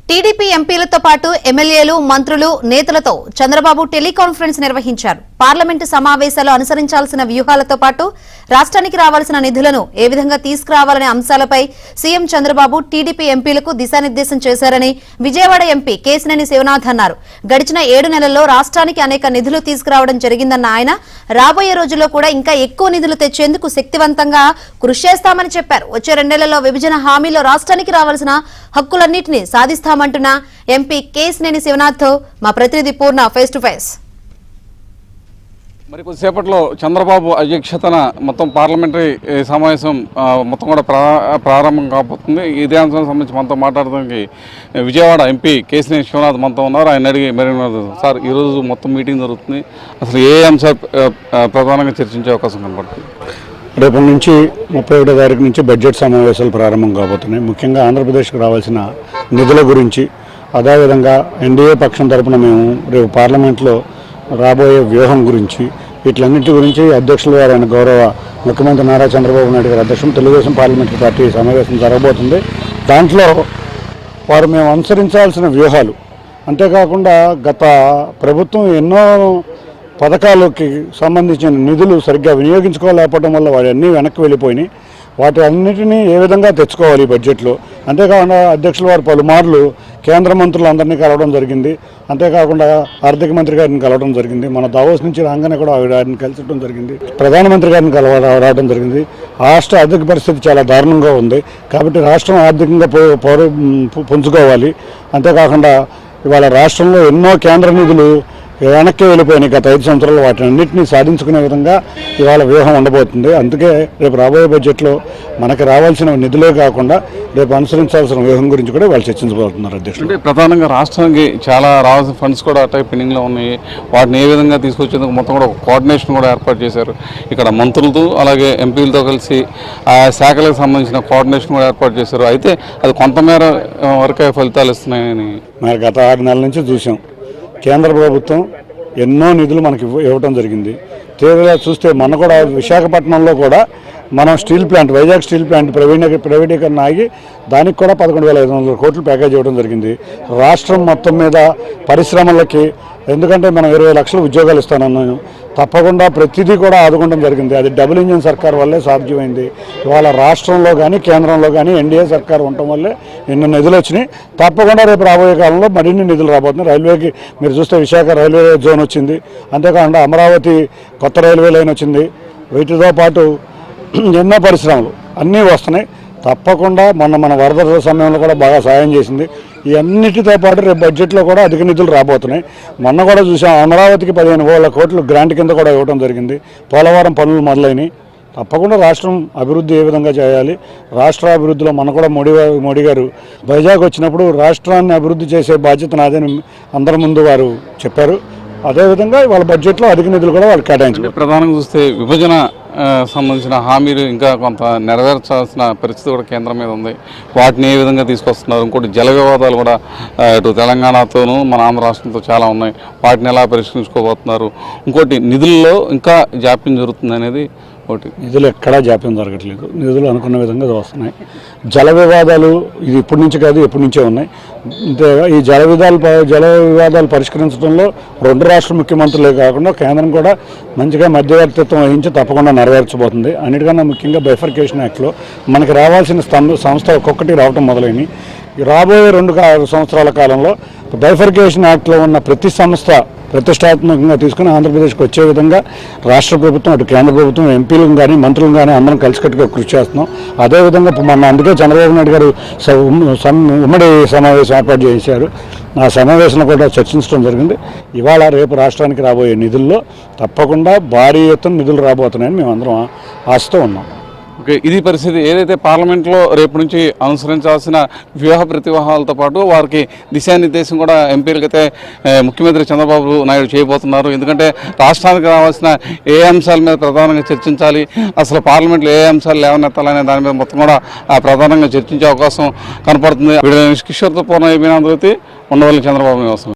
TDP ఎంపీలతో పాటు ఎమ్మెల్యేలు మంత్రులు నేతలతో చంద్రబాబు టెలికాన్ఫరెన్స్ నిర్వహించారు. పార్లమెంటు సమావేశాలు అనుసరించాల్సిన వ్యూహాలతో పాటు రాష్ట్రానికి రావాల్సిన నిధులను ఏ విధంగా తీసుకురావాలనే అంశాలపై సీఎం చంద్రబాబు టీడీపీ ఎంపీలకు దిశానిర్దేశం చేశారని విజయవాడ ఎంపీ కేశినేని శివనాథ్ అన్నారు. గడిచిన 7 నెలల్లో రాష్ట్రానికి అనేక నిధులు తీసుకురావడం జరిగిందన్న ఆయన రాబోయే రోజుల్లో కూడా ఇంకా ఎక్కువ నిధులు తెచ్చేందుకు శక్తివంతంగా కృషి చేస్తామని చెప్పారు. వచ్చే 2 నెలల్లో విభజన హామీలో రాష్ట్రానికి రావాల్సిన హక్కులన్నింటినీ సాధిస్తామంటున్న ఎంపీ కేశినేని శివనాథ్తో మా ప్రతినిధి పూర్ణ ఫేస్ టు ఫేస్. మరి కొద్దిసేపట్లో చంద్రబాబు అధ్యక్షతన మొత్తం పార్లమెంటరీ సమావేశం మొత్తం కూడా ప్రారంభం కాబోతుంది. ఇదే అంశానికి సంబంధించి మనతో మాట్లాడడానికి విజయవాడ ఎంపీ కేశినేని శివనాథ్ మనతో ఉన్నారు. ఆయన అడిగి మరి సార్ ఈరోజు మొత్తం మీటింగ్ జరుగుతుంది, అసలు ఏ అంశాలు ప్రధానంగా చర్చించే అవకాశం కనబడుతుంది? రేపటి నుంచి 31వ తారీఖు నుంచి బడ్జెట్ సమావేశాలు ప్రారంభం కాబోతున్నాయి. ముఖ్యంగా ఆంధ్రప్రదేశ్కి రావాల్సిన నిధుల గురించి, అదేవిధంగా ఎన్డీఏ పక్షం తరపున మేము రేపు పార్లమెంట్లో రాబోయే వ్యూహం గురించి, వీటిలన్నింటి గురించి అధ్యక్షుల వారు ఆయన గౌరవ ముఖ్యమంత్రి నారా చంద్రబాబు నాయుడు గారి అధ్యక్షులు తెలుగుదేశం పార్లమెంటరీ పార్టీ సమావేశం జరగబోతుంది. దాంట్లో వారు మేము అనుసరించాల్సిన వ్యూహాలు, అంతేకాకుండా గత ప్రభుత్వం ఎన్నో పథకాలకి సంబంధించిన నిధులు సరిగ్గా వినియోగించుకోలేకపోవడం వల్ల వాటి అన్నీ వెనక్కి వెళ్ళిపోయినాయి. వాటి అన్నిటినీ ఏ విధంగా తెచ్చుకోవాలి బడ్జెట్లో, అంతేకాకుండా అధ్యక్షుల వారు పలుమార్లు కేంద్ర మంత్రులందరినీ కలవడం జరిగింది. అంతేకాకుండా ఆర్థిక మంత్రి గారిని కలవడం జరిగింది. మన దావోస్ నుంచి రాగానే కూడా ఆవిడని కలిసడం జరిగింది. ప్రధానమంత్రి గారిని రావడం జరిగింది. రాష్ట్ర ఆర్థిక పరిస్థితి చాలా దారుణంగా ఉంది కాబట్టి రాష్ట్రం ఆర్థికంగా పుంజుకోవాలి. అంతేకాకుండా ఇవాళ రాష్ట్రంలో ఎన్నో కేంద్ర నిధులు వెనక్కి వెళ్ళిపోయినాయి గత 5 సంవత్సరాలు. వాటిని అన్నింటినీ సాధించుకునే విధంగా ఇవాళ వ్యూహం ఉండబోతుంది. అందుకే రేపు రాబోయే బడ్జెట్లో మనకి రావాల్సిన నిధులే కాకుండా రేపు అనుసరించాల్సిన వ్యూహం గురించి కూడా వాళ్ళు చర్చించబోతున్నారు. అధ్యక్షుడు, అంటే ప్రధానంగా రాష్ట్రానికి చాలా రావాల్సిన ఫండ్స్ కూడా అటాక్ పెండింగ్లో ఉన్నాయి. వాటిని ఏ విధంగా తీసుకొచ్చేందుకు మొత్తం కూడా ఒక కోఆర్డినేషన్ కూడా ఏర్పాటు చేశారు. ఇక్కడ మంత్రులతో అలాగే ఎంపీలతో కలిసి ఆ శాఖలకు సంబంధించిన కోఆర్డినేషన్ కూడా ఏర్పాటు చేశారు. అయితే అది కొంతమేర వరకే ఫలితాలు ఇస్తున్నాయని మరి గత 6 నెలల నుంచి చూసాం. కేంద్ర ప్రభుత్వం ఎన్నో నిధులు మనకి ఇవ్వటం జరిగింది. తీవ్రంగా చూస్తే మన కూడా విశాఖపట్నంలో కూడా మనం steel plant, Vizag steel plant ప్రైవేటీకరణ ఆగి దానికి కూడా 11,500 కోట్లు ప్యాకేజ్ ఇవ్వడం జరిగింది. రాష్ట్రం మొత్తం మీద పరిశ్రమలకి, ఎందుకంటే మనం 20 లక్షల ఉద్యోగాలు ఇస్తానన్నాను, తప్పకుండా ప్రతిదీ కూడా ఆదుకోవడం జరిగింది. అది డబుల్ ఇంజిన్ సర్కార్ వల్లే సాధ్యమైంది. ఇవాళ రాష్ట్రంలో కానీ కేంద్రంలో కానీ ఎన్డీఏ సర్కార్ ఉండటం వల్లే ఎన్నో నిధులు వచ్చినాయి. తప్పకుండా రేపు రాబోయే కాలంలో మరిన్ని నిధులు రాబోతున్నాయి. రైల్వేకి మీరు చూస్తే విశాఖ రైల్వే జోన్ వచ్చింది. అంతేకాకుండా అమరావతి కొత్త రైల్వే లైన్ వచ్చింది. వీటితో పాటు ఎన్నో పరిశ్రమలు అన్నీ వస్తున్నాయి. తప్పకుండా మన వరద సమయంలో కూడా బాగా సాయం చేసింది. ఈ అన్నిటితో పాటు రేపు బడ్జెట్లో కూడా అధిక నిధులు రాబోతున్నాయి. మొన్న కూడా చూసాం, అమరావతికి 15,000 కోట్లు గ్రాంట్ కింద కూడా ఇవ్వడం జరిగింది. పోలవరం పనులు మొదలైనవి. తప్పకుండా రాష్ట్రం అభివృద్ధి ఏ విధంగా చేయాలి, రాష్ట్ర అభివృద్ధిలో మన కూడా మోడీ గారు వైజాగ్ వచ్చినప్పుడు రాష్ట్రాన్ని అభివృద్ధి చేసే బాధ్యత నాదని అందరి ముందు వారు చెప్పారు. అదేవిధంగా వాళ్ళ బడ్జెట్లో అధిక నిధులు కూడా వాళ్ళు కేటాయించారు. ప్రధానంగా చూస్తే విభజన సంబంధించిన హామీలు ఇంకా కొంత నెరవేర్చాల్సిన పరిస్థితి కూడా కేంద్రం మీద ఉంది. వాటిని ఏ విధంగా తీసుకొస్తున్నారు? ఇంకోటి జల వివాదాలు కూడా ఇటు తెలంగాణతోనూ మన ఆంధ్ర రాష్ట్రంతో చాలా ఉన్నాయి. వాటిని ఎలా పరిష్కరించుకోబోతున్నారు? ఇంకోటి నిధుల్లో ఇంకా జాప్యం జరుగుతుంది అనేది ఒకటి. నిధులు ఎక్కడా జాప్యం జరగట్లేదు. నిధులు అనుకున్న విధంగా వస్తున్నాయి. జల వివాదాలు ఇది ఇప్పటి నుంచి కాదు, ఎప్పటి నుంచే ఉన్నాయి. ఈ జల వివాదాలు పరిష్కరించడంలో 2 రాష్ట్ర ముఖ్యమంత్రులే కాకుండా కేంద్రం కూడా మంచిగా మధ్యవర్తిత్వం వహించి తప్పకుండా నెరవేర్చబోతుంది. అన్నిటికన్నా ముఖ్యంగా బైఫర్కేషన్ యాక్ట్లో మనకి రావాల్సిన సంస్థ ఒక్కొక్కటి రావడం మొదలైనవి. రాబోయే 2 సంవత్సరాల కాలంలో బైఫర్కేషన్ యాక్ట్లో ఉన్న ప్రతి సంస్థ ప్రతిష్టాత్మకంగా తీసుకుని ఆంధ్రప్రదేశ్కి వచ్చే విధంగా రాష్ట్ర ప్రభుత్వం, అటు కేంద్ర ప్రభుత్వం, ఎంపీలను కానీ మంత్రులను కానీ అందరం కలిసికట్టుగా కృషి చేస్తున్నాం. అదేవిధంగా మన అందుకే చంద్రబాబు నాయుడు గారు ఉమ్మడి సమావేశం ఏర్పాటు చేశారు. ఆ సమావేశంలో కూడా చర్చించడం జరిగింది. ఇవాళ రేపు రాష్ట్రానికి రాబోయే నిధుల్లో తప్పకుండా భారీ ఎత్తున నిధులు రాబోతున్నాయని మేమందరం ఆశతో ఉన్నాం. ఓకే, ఇది పరిస్థితి. ఏదైతే పార్లమెంట్లో రేపు నుంచి అనుసరించాల్సిన వ్యూహ ప్రతివ్యూహాలతో పాటు వారికి దిశానిర్దేశం కూడా ఎంపీలకైతే ముఖ్యమంత్రి చంద్రబాబు నాయుడు చేయబోతున్నారు. ఎందుకంటే రాష్ట్రానికి రావాల్సిన ఏ అంశాల మీద ప్రధానంగా చర్చించాలి, అసలు పార్లమెంట్లో ఏ అంశాలు లేవనెత్తాలనే దాని మీద మొత్తం కూడా ప్రధానంగా చర్చించే అవకాశం కనపడుతుంది. కిషోర్తో పూర్ణ ఉండవల్లి చంద్రబాబు నివాసం.